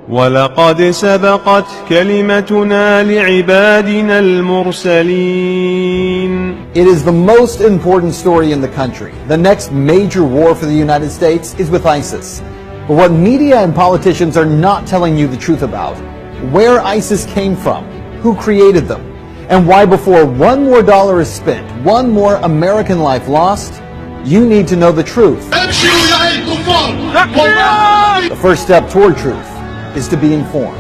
ولقد سبقت كلمتنا لعبادنا المرسلين. It is the most important story in the country. The next major war for the United States is with ISIS. But what media and politicians are not telling you the truth about, where ISIS came from, who created them, and why before one more dollar is spent, one more American life lost, you need to know the truth. The first step toward truth is to be informed.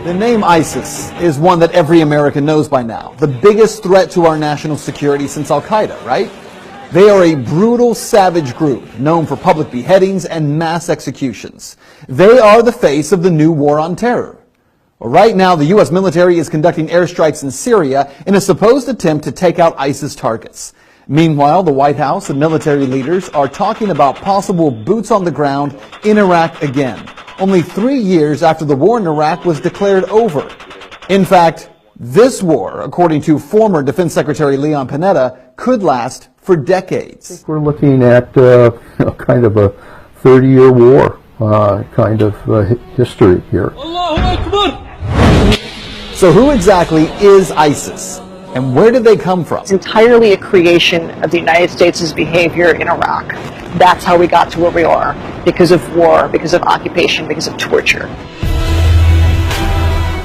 The name ISIS is one that every American knows by now. The biggest threat to our national security since Al-Qaeda, right? They are a brutal, savage group known for public beheadings and mass executions. They are the face of the new war on terror. Well, right now, the U.S. military is conducting airstrikes in Syria in a supposed attempt to take out ISIS targets. Meanwhile, the White House and military leaders are talking about possible boots on the ground in Iraq again, only 3 years after the war in Iraq was declared over. In fact, this war, according to former Defense Secretary Leon Panetta, could last for decades. We're looking at kind of a 30-year war kind of history here. Allahu Akbar! So who exactly is ISIS, and where did they come from? It's entirely a creation of the United States' behavior in Iraq. That's how we got to where we are, because of war, because of occupation, because of torture.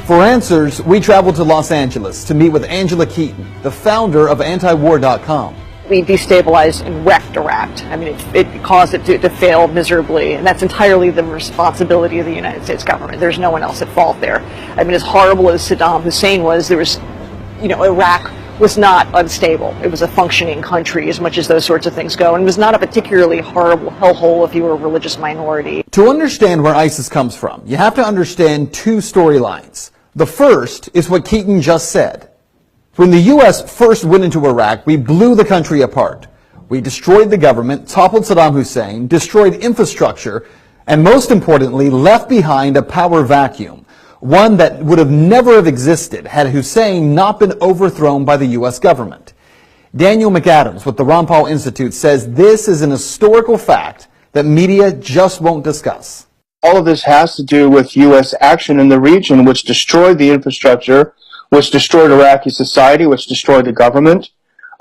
For answers, we traveled to Los Angeles to meet with Angela Keaton, the founder of antiwar.com. We destabilized and wrecked Iraq. I mean, it caused it to fail miserably, and that's entirely the responsibility of the United States government. There's no one else at fault there. I mean, as horrible as Saddam Hussein was, Iraq was not unstable. It was a functioning country as much as those sorts of things go, and it was not a particularly horrible hellhole if you were a religious minority. To understand where ISIS comes from, you have to understand two storylines. The first is what Keaton just said. When the U.S. first went into Iraq, we blew the country apart. We destroyed the government, toppled Saddam Hussein, destroyed infrastructure, and most importantly, left behind a power vacuum, one that would have never have existed had Hussein not been overthrown by the U.S. government. Daniel McAdams with the Ron Paul Institute says this is an historical fact that media just won't discuss. All of this has to do with U.S. action in the region, which destroyed the infrastructure, which destroyed Iraqi society, which destroyed the government.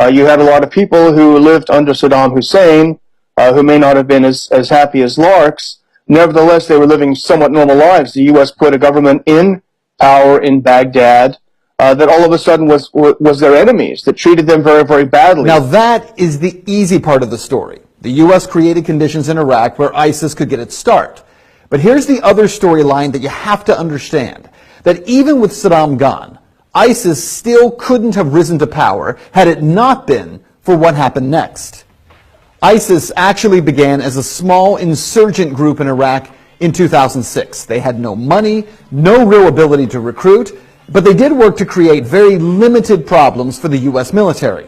You had a lot of people who lived under Saddam Hussein, who may not have been as happy as larks. Nevertheless, they were living somewhat normal lives. The U.S. put a government in power in Baghdad that all of a sudden was their enemies, that treated them very, very badly. Now that is the easy part of the story. The U.S. created conditions in Iraq where ISIS could get its start. But here's the other storyline that you have to understand, that even with Saddam gone, ISIS still couldn't have risen to power had it not been for what happened next. ISIS actually began as a small insurgent group in Iraq in 2006. They had no money, no real ability to recruit, but they did work to create very limited problems for the U.S. military.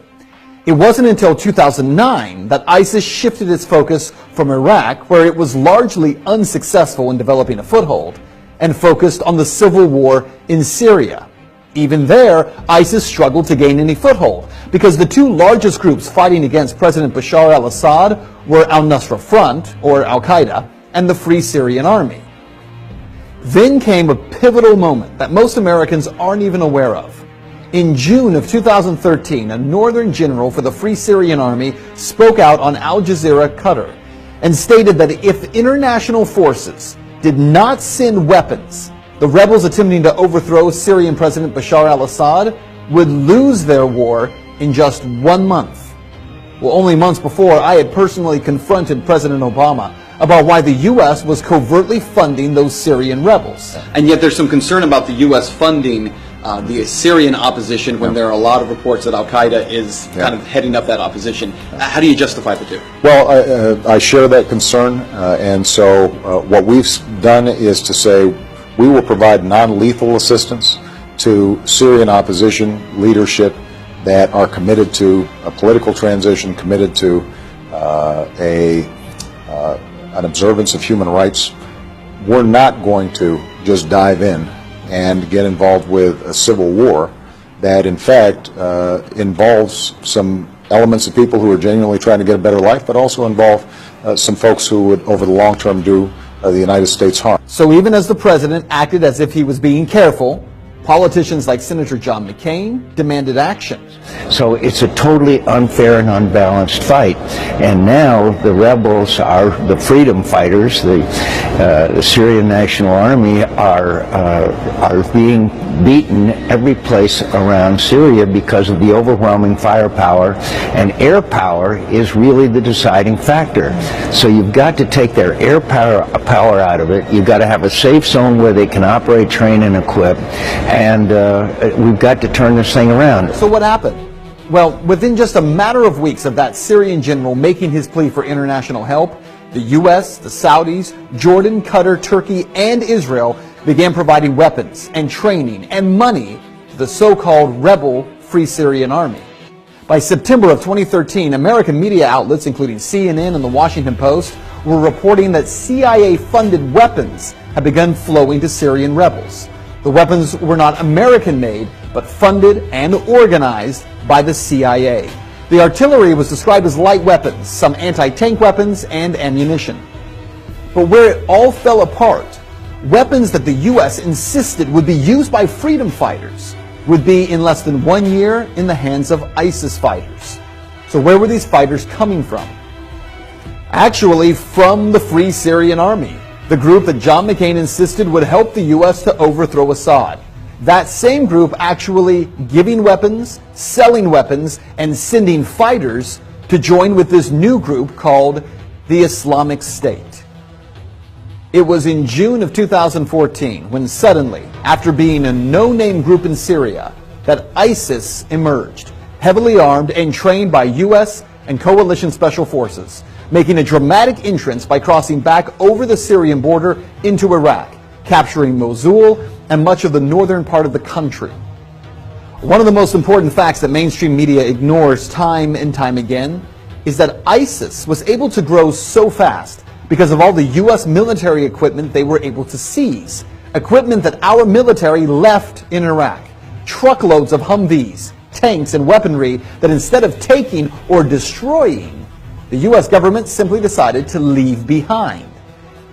It wasn't until 2009 that ISIS shifted its focus from Iraq, where it was largely unsuccessful in developing a foothold, and focused on the civil war in Syria. Even there, ISIS struggled to gain any foothold because the two largest groups fighting against President Bashar al-Assad were al-Nusra Front, or Al-Qaeda, and the Free Syrian Army. Then came a pivotal moment that most Americans aren't even aware of. In June of 2013, a northern general for the Free Syrian Army spoke out on Al Jazeera, Qatar, and stated that if international forces did not send weapons, the rebels attempting to overthrow Syrian President Bashar al-Assad would lose their war in just 1 month. Well, only months before, I had personally confronted President Obama about why the U.S. was covertly funding those Syrian rebels. And yet there's some concern about the U.S. funding the Syrian opposition when there are a lot of reports that Al-Qaeda is kind of heading up that opposition. How do you justify the two? Well, I share that concern, and so what we've done is to say we will provide non-lethal assistance to Syrian opposition leadership that are committed to a political transition, committed to an observance of human rights. We're not going to just dive in and get involved with a civil war that in fact involves some elements of people who are genuinely trying to get a better life, but also involve some folks who would over the long term do the United States harm. So even as the president acted as if he was being careful, politicians like Senator John McCain demanded action. So it's a totally unfair and unbalanced fight. And now the rebels are the freedom fighters, the Syrian National Army are being beaten every place around Syria because of the overwhelming firepower, and air power is really the deciding factor. So you've got to take their air power out of it. You've got to have a safe zone where they can operate, train, and equip. And we've got to turn this thing around. So what happened? Well, within just a matter of weeks of that Syrian general making his plea for international help, the U.S., the Saudis, Jordan, Qatar, Turkey, and Israel began providing weapons and training and money to the so-called rebel Free Syrian Army. By September of 2013, American media outlets, including CNN and the Washington Post, were reporting that CIA-funded weapons had begun flowing to Syrian rebels. The weapons were not American-made, but funded and organized by the CIA. The artillery was described as light weapons, some anti-tank weapons, and ammunition. But where it all fell apart, weapons that the U.S. insisted would be used by freedom fighters would be in less than 1 year in the hands of ISIS fighters. So where were these fighters coming from? Actually, from the Free Syrian Army, the group that John McCain insisted would help the U.S. to overthrow Assad. That same group actually giving weapons, selling weapons, and sending fighters to join with this new group called the Islamic State. It was in June of 2014 when suddenly, after being a no-name group in Syria, that ISIS emerged, heavily armed and trained by U.S. and coalition special forces, making a dramatic entrance by crossing back over the Syrian border into Iraq, capturing Mosul and much of the northern part of the country. One of the most important facts that mainstream media ignores time and time again is that ISIS was able to grow so fast because of all the U.S. military equipment they were able to seize. Equipment that our military left in Iraq. Truckloads of Humvees, tanks, and weaponry that instead of taking or destroying, the U.S. government simply decided to leave behind.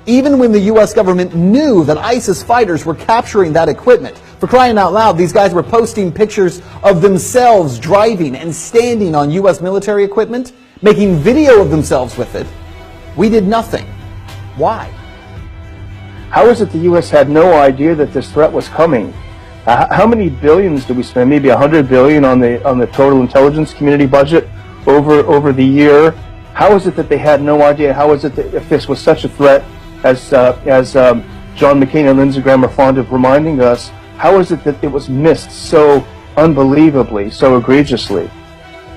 Even when the U.S. government knew that ISIS fighters were capturing that equipment, for crying out loud, these guys were posting pictures of themselves driving and standing on U.S. military equipment, making video of themselves with it. We did nothing. Why? How is it the U.S. had no idea that this threat was coming? How many billions did we spend? Maybe $100 billion on the total intelligence community budget over the year. How is it that they had no idea? How is it that if this was such a threat, as John McCain and Lindsey Graham are fond of reminding us, how is it that it was missed so unbelievably, so egregiously?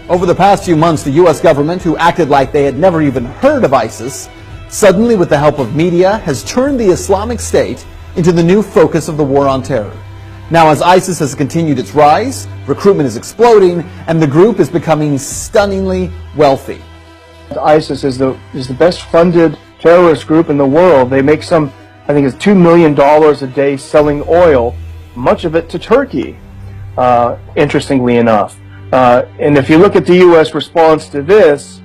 Over the past few months, the U.S. government, who acted like they had never even heard of ISIS, suddenly, with the help of media, has turned the Islamic State into the new focus of the war on terror. Now, as ISIS has continued its rise, recruitment is exploding, and the group is becoming stunningly wealthy. ISIS is the best funded terrorist group in the world. They make I think it's $2 million a day selling oil, much of it to Turkey, interestingly enough. And if you look at the U.S. response to this,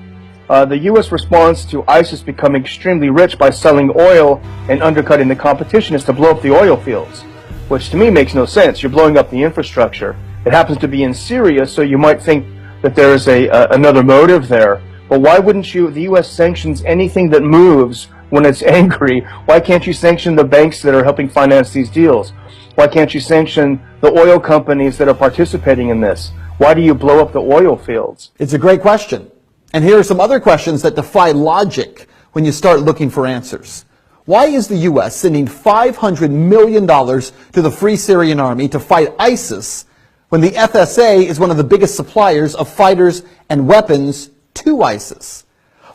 the U.S. response to ISIS becoming extremely rich by selling oil and undercutting the competition is to blow up the oil fields, which to me makes no sense. You're blowing up the infrastructure. It happens to be in Syria, so you might think that there is another motive there. But why wouldn't the U.S. sanctions anything that moves when it's angry? Why can't you sanction the banks that are helping finance these deals? Why can't you sanction the oil companies that are participating in this? Why do you blow up the oil fields? It's a great question. And here are some other questions that defy logic when you start looking for answers. Why is the U.S. sending $500 million to the Free Syrian Army to fight ISIS when the FSA is one of the biggest suppliers of fighters and weapons to ISIS?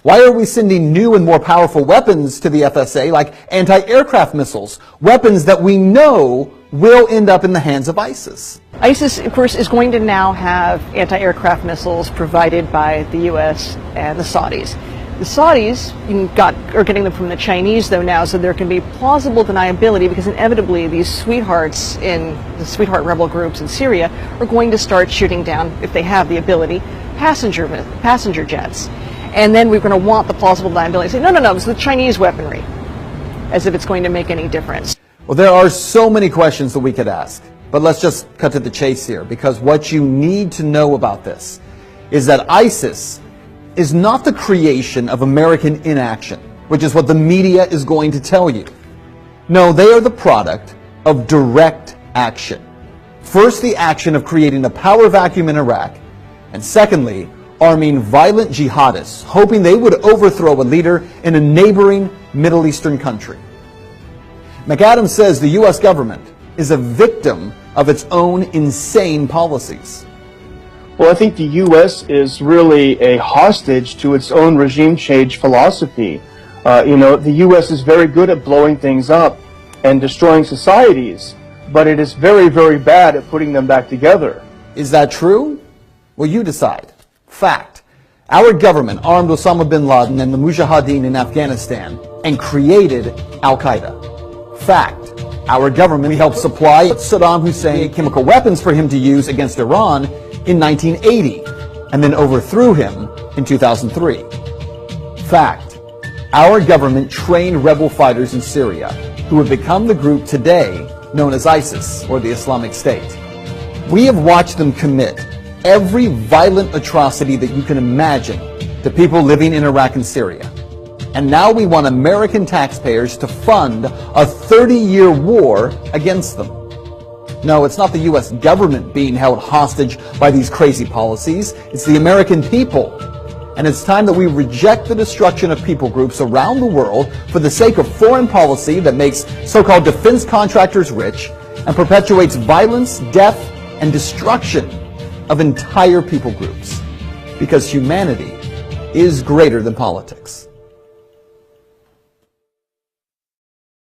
Why are we sending new and more powerful weapons to the FSA, like anti-aircraft missiles, weapons that we know will end up in the hands of ISIS? ISIS, of course, is going to now have anti-aircraft missiles provided by the U.S. and the Saudis. The Saudis are getting them from the Chinese, though, now, so there can be plausible deniability, because inevitably these sweethearts in the sweetheart rebel groups in Syria are going to start shooting down, if they have the ability, passenger jets. And then we're going to want the plausible deniability. Say, no, it's the Chinese weaponry, as if it's going to make any difference. Well, there are so many questions that we could ask, but let's just cut to the chase here, because what you need to know about this is that ISIS is not the creation of American inaction, which is what the media is going to tell you. No, they are the product of direct action. First, the action of creating a power vacuum in Iraq, and secondly, arming violent jihadists, hoping they would overthrow a leader in a neighboring Middle Eastern country. McAdams says the U.S. government is a victim of its own insane policies. Well, I think the U.S. is really a hostage to its own regime change philosophy. The U.S. is very good at blowing things up and destroying societies, but it is very, very bad at putting them back together. Is that true? Well, you decide. Fact. Our government armed Osama bin Laden and the Mujahideen in Afghanistan and created Al-Qaeda. Fact. Our government helped supply Saddam Hussein chemical weapons for him to use against Iran in 1980, and then overthrew him in 2003. Fact. Our government trained rebel fighters in Syria who have become the group today known as ISIS, or the Islamic State. We have watched them commit every violent atrocity that you can imagine to people living in Iraq and Syria. And now we want American taxpayers to fund a 30-year war against them. No, it's not the U.S. government being held hostage by these crazy policies. It's the American people. And it's time that we reject the destruction of people groups around the world for the sake of foreign policy that makes so-called defense contractors rich and perpetuates violence, death, and destruction of entire people groups. Because humanity is greater than politics.